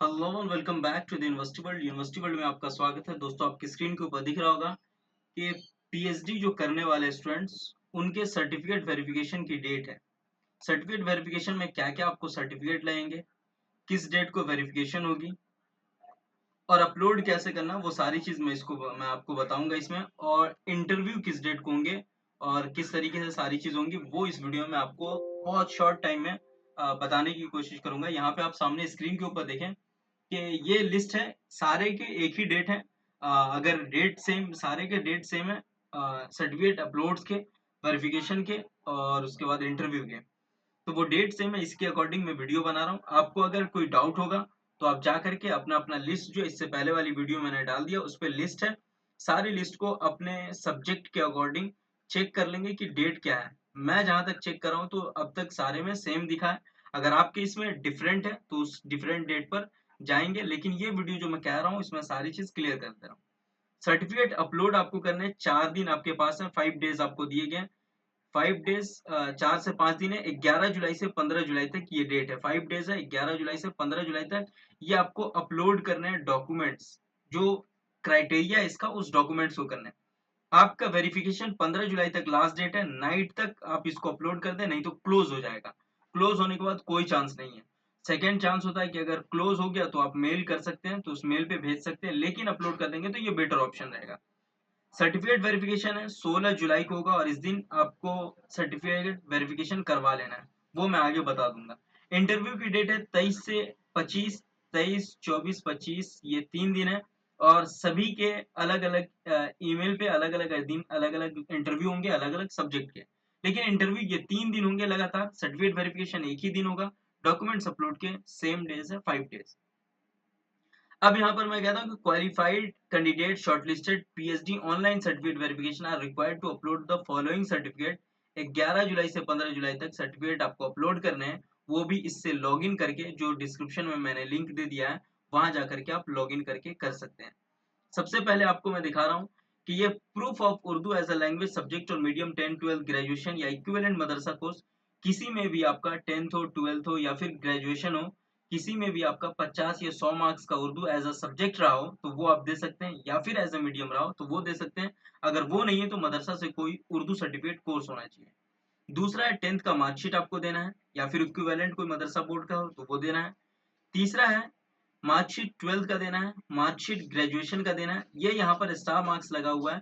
Hello and welcome back to the university world में आपका स्वागत है। दोस्तों, आपकी स्क्रीन के ऊपर दिख रहा होगा कि पीएचडी जो करने वाले स्टूडेंट्स उनके सर्टिफिकेट वेरिफिकेशन की डेट है। सर्टिफिकेट वेरिफिकेशन में क्या-क्या आपको सर्टिफिकेट लगेंगे, किस डेट को वेरिफिकेशन होगी और अपलोड कैसे करना, वो सारी चीज़ मैं आपको बताऊँगा इसमें। और इंटरव्यू किस डेट को होंगे और किस तरीके से सारी चीज़ होंगी, वो इस वीडियो में आपको बहुत शॉर्ट टाइम में बताने की कोशिश करूँगा। यहाँ पे आप सामने स्क्रीन के ऊपर देखें कि ये लिस्ट है, सारे के एक ही डेट है। अगर डेट सेम सारे के डेट सेम है, सर्टिफिकेट अपलोड्स के, वेरिफिकेशन के और उसके बाद इंटरव्यू के, तो वो डेट सेम है। इसके अकॉर्डिंग मैं वीडियो बना रहा हूँ। आपको अगर कोई डाउट होगा तो आप जा करके अपना अपना लिस्ट जो इससे पहले वाली वीडियो मैंने डाल दिया उस पे लिस्ट है, सारी लिस्ट को अपने सब्जेक्ट के अकॉर्डिंग चेक कर लेंगे कि डेट क्या है। मैं जहां तक चेक कर रहा हूँ तो अब तक सारे में सेम दिखा है। अगर आपके इसमें डिफरेंट है तो उस डिफरेंट डेट पर जाएंगे, लेकिन ये वीडियो जो मैं कह रहा हूँ इसमें सारी चीज क्लियर कर दे रहा हूँ। सर्टिफिकेट अपलोड आपको करने 4 दिन आपके पास है, 5 डेज आपको दिए गए। 5 डेज, 4 से 5 दिन है। 11 जुलाई से 15 जुलाई तक ये डेट है। 5 डेज है, 11 जुलाई से 15 जुलाई तक। ये आपको अपलोड करने हैं डॉक्यूमेंट्स, जो क्राइटेरिया इसका उस डॉक्यूमेंट्स को करना है। आपका वेरिफिकेशन 15 जुलाई तक लास्ट डेट है। नाइट तक आप इसको अपलोड कर दें, नहीं तो क्लोज हो जाएगा। क्लोज होने के बाद कोई चांस नहीं है। सेकेंड चांस होता है कि अगर क्लोज हो गया तो आप मेल कर सकते हैं, तो उस मेल पे भेज सकते हैं, लेकिन अपलोड कर देंगे तो ये बेटर ऑप्शन रहेगा। सर्टिफिकेट वेरिफिकेशन है 16 जुलाई को होगा और इस दिन आपको सर्टिफिकेट वेरिफिकेशन करवा लेना है, वो मैं आगे बता दूंगा। इंटरव्यू की डेट है 23 से 25। 23, 24, 25 ये 3 दिन है और सभी के अलग अलग ईमेल पे अलग अलग दिन अलग अलग इंटरव्यू होंगे, अलग अलग सब्जेक्ट के। लेकिन इंटरव्यू ये 3 दिन होंगे लगातार। सर्टिफिकेट वेरिफिकेशन एक ही दिन होगा। डॉक्यूमेंट्स अपलोड के सेम डेज है, 5 डेज। अब यहाँ पर मैं कहता हूँ कि qualified candidate shortlisted PhD online certificate verification are required to upload the following certificate. 11 जुलाई से 15 जुलाई तक सर्टिफिकेट आपको अपलोड करने हैं, वो भी इससे लॉगिन करके, जो डिस्क्रिप्शन में मैंने लिंक दे दिया है वहां जाकर के आप लॉगिन करके कर सकते हैं। सबसे पहले आपको मैं दिखा रहा हूँ कि ये proof of Urdu as a language subject और मीडियम 10, 12 ग्रेजुएशन या इक्विवेलेंट मदरसा कोर्स, किसी में भी आपका 10th हो, 12th हो या फिर ग्रेजुएशन हो, किसी में भी आपका 50 या 100 मार्क्स का उर्दू एज अ सब्जेक्ट रहा हो तो वो आप दे सकते हैं, या फिर एज अ मीडियम रहा हो तो वो दे सकते हैं। अगर वो नहीं है तो मदरसा से कोई उर्दू सर्टिफिकेट कोर्स होना चाहिए। दूसरा है 10th का मार्कशीट आपको देना है, या फिर इक्विवेलेंट कोई मदरसा बोर्ड का हो तो वो देना है। तीसरा है मार्कशीट 12th का देना है, मार्कशीट ग्रेजुएशन का देना है। ये यहाँ पर स्टार मार्क्स लगा हुआ है।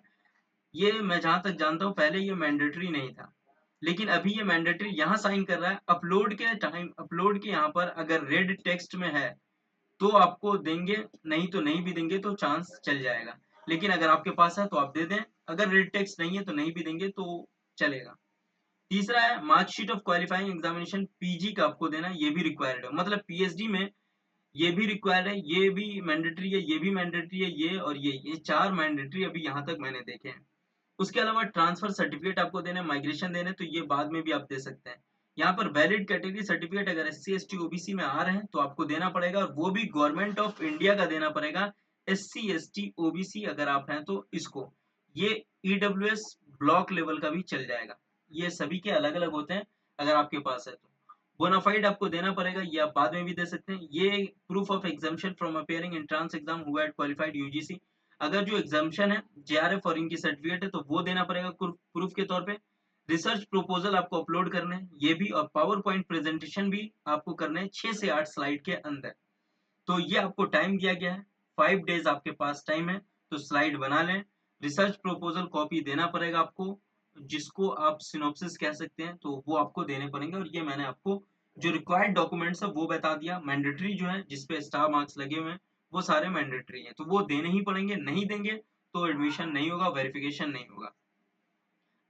ये मैं जहां तक जानता हूँ पहले ये मैंडेटरी नहीं था, लेकिन अभी ये मैंडेटरी यहाँ साइन कर रहा है। अपलोड के टाइम, अपलोड के यहाँ पर अगर रेड टेक्स्ट में है तो आपको देंगे, नहीं तो नहीं भी देंगे तो चांस चल जाएगा। लेकिन अगर आपके पास है तो आप दे दें, अगर रेड टेक्स्ट नहीं है तो नहीं भी देंगे तो चलेगा। तीसरा है marksheet of qualifying examination, PG का आपको देना है, ये भी रिक्वायर्ड है। मतलब पीएचडी में ये भी रिक्वायर्ड है, ये भी मैंडेटरी है, ये भी मैंडेटरी है, ये और ये 4 मैंडेटरी अभी यहाँ तक मैंने देखे हैं। उसके अलावा ट्रांसफर सर्टिफिकेट आपको देने, माइग्रेशन देने, तो ये बाद में भी आप दे सकते हैं। यहाँ पर वैलिड कैटेगरी सर्टिफिकेट अगर एससी एसटी ओबीसी में आ रहे हैं तो आपको देना पड़ेगा, और वो भी गवर्नमेंट ऑफ इंडिया का देना पड़ेगा। एससी एसटी ओबीसी अगर आप हैं तो इसको, ये ईडब्ल्यूएस ब्लॉक लेवल का भी चल जाएगा। ये सभी के अलग अलग होते हैं, अगर आपके पास है तो। बोनाफाइड आपको देना पड़ेगा, ये आप बाद में भी दे सकते हैं। ये proof of exemption from appearing entrance exam who had qualified UGC, अगर जो एग्जाम्पशन है जेआरएफ और इनकी सर्टिफिकेट है तो वो देना पड़ेगा प्रूफ के तौर पे। रिसर्च प्रपोजल आपको अपलोड करने हैं, ये भी, और पावर पॉइंट प्रेजेंटेशन भी आपको करने हैं 6 से 8 स्लाइड के अंदर। तो ये आपको टाइम दिया गया है, 5 डेज आपके पास टाइम है, तो स्लाइड बना लें। रिसर्च प्रपोजल कॉपी देना पड़ेगा आपको, जिसको आप सिनॉप्सिस कह सकते हैं, तो वो आपको देने पड़ेंगे। और ये मैंने आपको जो रिक्वायर्ड डॉक्यूमेंट्स है वो बता दिया। मैंडेटरी जो है जिसपे स्टार मार्क्स लगे हुए हैं वो सारे मैंडेटरी हैं, तो वो देने ही पड़ेंगे, नहीं देंगे तो एडमिशन नहीं होगा, वेरिफिकेशन नहीं होगा।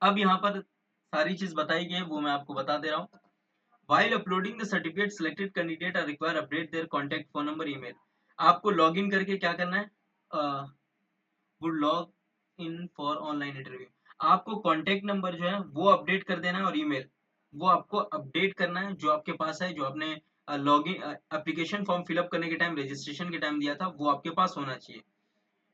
अब यहाँ पर सारी चीज बताई गई है, वो मैं आपको बता दे रहा हूँ। While uploading the certificate, selected candidate are required update their contact phone number, email। आपको लॉग इन करके क्या करना है, would log in for online interview, आपको कॉन्टेक्ट नंबर जो है वो अपडेट कर देना है, और ईमेल वो आपको अपडेट करना है जो आपके पास है, जो आपने log in application form fill up करने के टाइम, रजिस्ट्रेशन के टाइम दिया था, वो आपके पास होना चाहिए।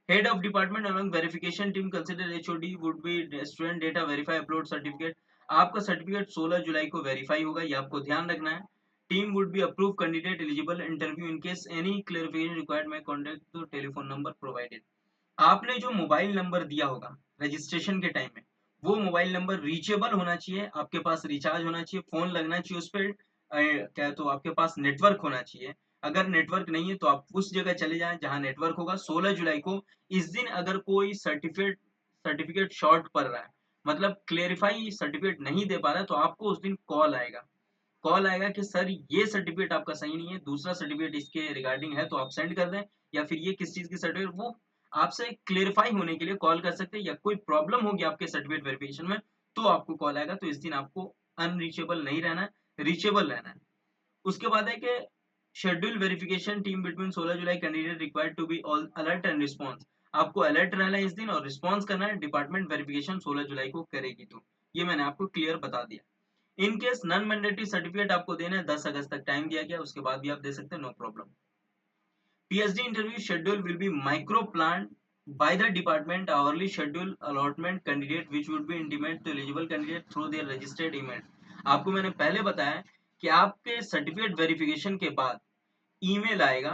Head of department along verification team consider HOD would be student data verify upload certificate. आपका सर्टिफिकेट 16 जुलाई को वेरीफाई होगा, ये आपको ध्यान रखना है। Team would be approve candidate eligible interview in case any clarification required my contact the telephone number provided. आपने जो मोबाइल नंबर दिया होगा रजिस्ट्रेशन के टाइम में, वो मोबाइल नंबर रीचेबल होना चाहिए, आपके पास रिचार्ज होना चाहिए, फोन लगना चाहिए उस पर, क्या तो आपके पास नेटवर्क होना चाहिए। अगर नेटवर्क नहीं है तो आप उस जगह चले जाएं जहां नेटवर्क होगा। 16 जुलाई को इस दिन अगर कोई सर्टिफिकेट सर्टिफिकेट शॉर्ट पड़ रहा है, मतलब क्लेरिफाई सर्टिफिकेट नहीं दे पा रहा है, तो आपको उस दिन कॉल आएगा कि सर ये सर्टिफिकेट आपका सही नहीं है, दूसरा सर्टिफिकेट इसके रिगार्डिंग है तो आप सेंड कर दें, या फिर ये किस चीज की सर्टिफिकेट, वो आपसे क्लेरिफाई होने के लिए कॉल कर सकते हैं। या कोई प्रॉब्लम होगी आपके सर्टिफिकेट वेरिफिकेशन में तो आपको कॉल आएगा। तो इस दिन आपको अनरीचेबल नहीं रहना है, रीचेबल रहना है। उसके बाद है कि शेड्यूल वेरिफिकेशन टीम बिटवीन 16 जुलाई candidate required to be all alert and response. आपको अलर्ट रहना है इस दिन और रिस्पॉन्स करना है, डिपार्टमेंट वेरिफिकेशन 16 जुलाई को करेगी। तो ये मैंने आपको क्लियर बता दिया। In case non mandatory certificate आपको देना है, 10 अगस्त तक टाइम दिया गया, उसके बाद भी आप दे सकते हैं, no problem. PhD interview schedule will be micro planned by the department hourly schedule allotment candidate which would be intimate to eligible candidate through their registered email। आपको मैंने पहले बताया कि आपके सर्टिफिकेट वेरिफिकेशन के बाद ईमेल आएगा,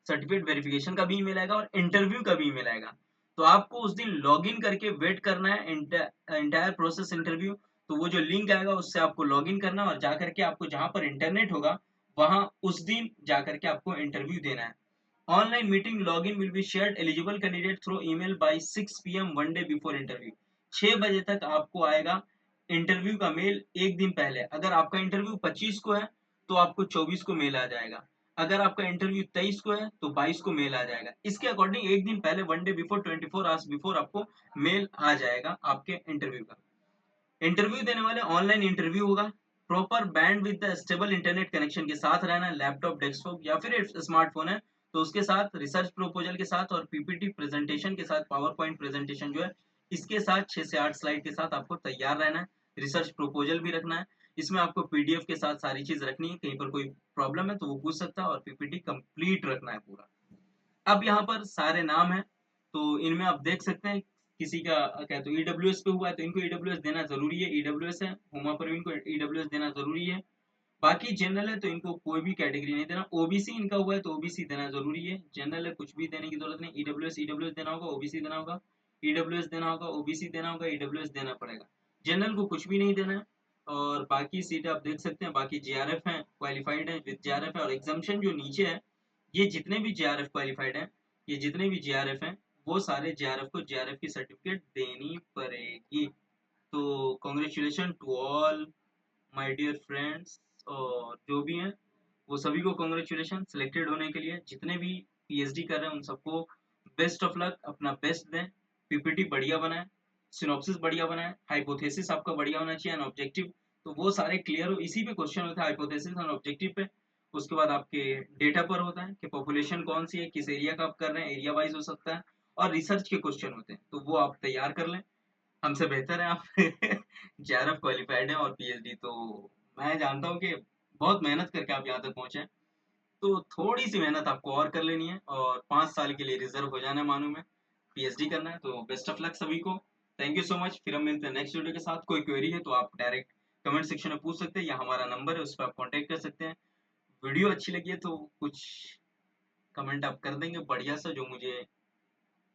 सर्टिफिकेट वेरिफिकेशन का भी ईमेल आएगा और इंटरव्यू का भी ईमेल आएगा। तो आपको उस दिन लॉग इन करके वेट करना है एंटायर प्रोसेस इंटरव्यू। तो वो जो लिंक आएगा उससे आपको लॉग इन करना है और जाकर के आपको जहां पर इंटरनेट होगा वहां उस दिन जाकर के आपको इंटरव्यू देना है। Online meeting login will be shared eligible candidate through email by 6 p.m. one day before interview। 6 बजे तक आपको आएगा इंटरव्यू का मेल एक दिन पहले। अगर आपका इंटरव्यू 25 को है तो आपको 24 को मेल आ जाएगा। अगर आपका इंटरव्यू 23 को है तो 22 को मेल आ जाएगा। इसके अकॉर्डिंग एक दिन पहले one day before 24 hours before आपको मेल आ जाएगा आपके इंटरव्यू का। इंटरव्यू देने वाले ऑनलाइन इंटरव्यू होगा। Proper band with the stable internet connection के साथ रहना, लैपटॉप डेस्कटॉप या फिर स्मार्टफोन है तो उसके साथ, रिसर्च प्रपोजल के साथ और पीपीटी प्रेजेंटेशन के साथ, पावर पॉइंट प्रेजेंटेशन जो है इसके साथ 6 से 8 स्लाइड के साथ आपको तैयार रहना है। रिसर्च प्रपोजल भी रखना है, इसमें आपको पीडीएफ के साथ सारी चीज रखनी है, कहीं पर कोई प्रॉब्लम है तो वो पूछ सकता है, और पीपीटी कंप्लीट रखना है पूरा। अब यहाँ पर सारे नाम हैं तो इनमें आप देख सकते हैं किसी का क्या तो ईडब्ल्यूएस पे हुआ है तो इनको ईडब्ल्यूएस देना जरूरी है, ईडब्ल्यूएस है हुमा पर इनको ईडब्ल्यूएस देना जरूरी है। बाकी जनरल है तो इनको कोई भी कैटेगरी नहीं देना। ओबीसी इनका हुआ है तो ओबीसी देना जरूरी है। जनरल है कुछ भी देने की जरूरत नहीं। ईडब्ल्यूएस ईडब्ल्यूएस देना होगा, ओबीसी देना होगा, ईडब्ल्यूएस देना होगा, ओबीसी देना होगा, ईडब्ल्यूएस देना पड़ेगा। जनरल को कुछ भी नहीं देना है। और बाकी सीट आप देख सकते हैं, बाकी जेआरएफ है, क्वालिफाइड है, विद जेआरएफ है। और एग्जामेशन जो नीचे है, ये जितने भी जेआरएफ क्वालिफाइड हैं, ये जितने भी जेआरएफ हैं, वो सारे जेआरएफ को जेआरएफ की सर्टिफिकेट देनी पड़ेगी। तो congratulation to all my dear friends, और जो भी हैं वो सभी को कॉन्ग्रेचुलेशन सिलेक्टेड होने के लिए। जितने भी पीएचडी कर रहे हैं उन सबको बेस्ट ऑफ लक, अपना बेस्ट दें, पीपीटी बढ़िया बनाएं, सिनॉप्सिस बढ़िया बनाएं, हाइपोथेसिस आपका बढ़िया होना चाहिए एंड ऑब्जेक्टिव। तो वो सारे क्लियर हो, इसी पे क्वेश्चन होता है, हाइपोथेसिस और ऑब्जेक्टिव पे। उसके बाद आपके डेटा पर होता है कि पॉपुलेशन कौन सी है, किस एरिया का आप कर रहे हैं, एरिया वाइज हो सकता है। और रिसर्च के क्वेश्चन होते हैं तो वो आप तैयार कर लें, हमसे बेहतर है आप जेआरएफ क्वालिफाइड है और पीएचडी। तो मैं जानता हूँ कि बहुत मेहनत करके आप यहाँ तक पहुंचे हैं, तो थोड़ी सी मेहनत आपको और कर लेनी है और 5 साल के लिए रिजर्व हो जाना है मानू में, पीएचडी करना है। तो बेस्ट ऑफ लक सभी को, थैंक यू सो मच। फिर हम मिलते हैं नेक्स्ट वीडियो के साथ। कोई क्वेरी है तो आप डायरेक्ट कमेंट सेक्शन में पूछ सकते हैं, या हमारा नंबर है उस पर आप कॉन्टेक्ट कर सकते हैं। वीडियो अच्छी लगी है तो कुछ कमेंट आप कर देंगे बढ़िया सा, जो मुझे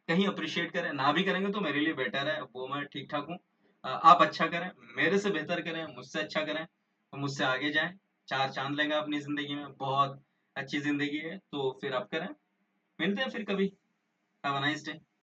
कहीं अप्रिशिएट करें। ना भी करेंगे तो मेरे लिए बेटर है, वो मैं ठीक ठाक हूँ। आप अच्छा करें, मेरे से बेहतर करें, मुझसे अच्छा करें तो मुझसे आगे जाएं, 4 चांद लेंगे अपनी जिंदगी में, बहुत अच्छी जिंदगी है। तो फिर आप करें, मिलते हैं फिर कभी। Have a nice day.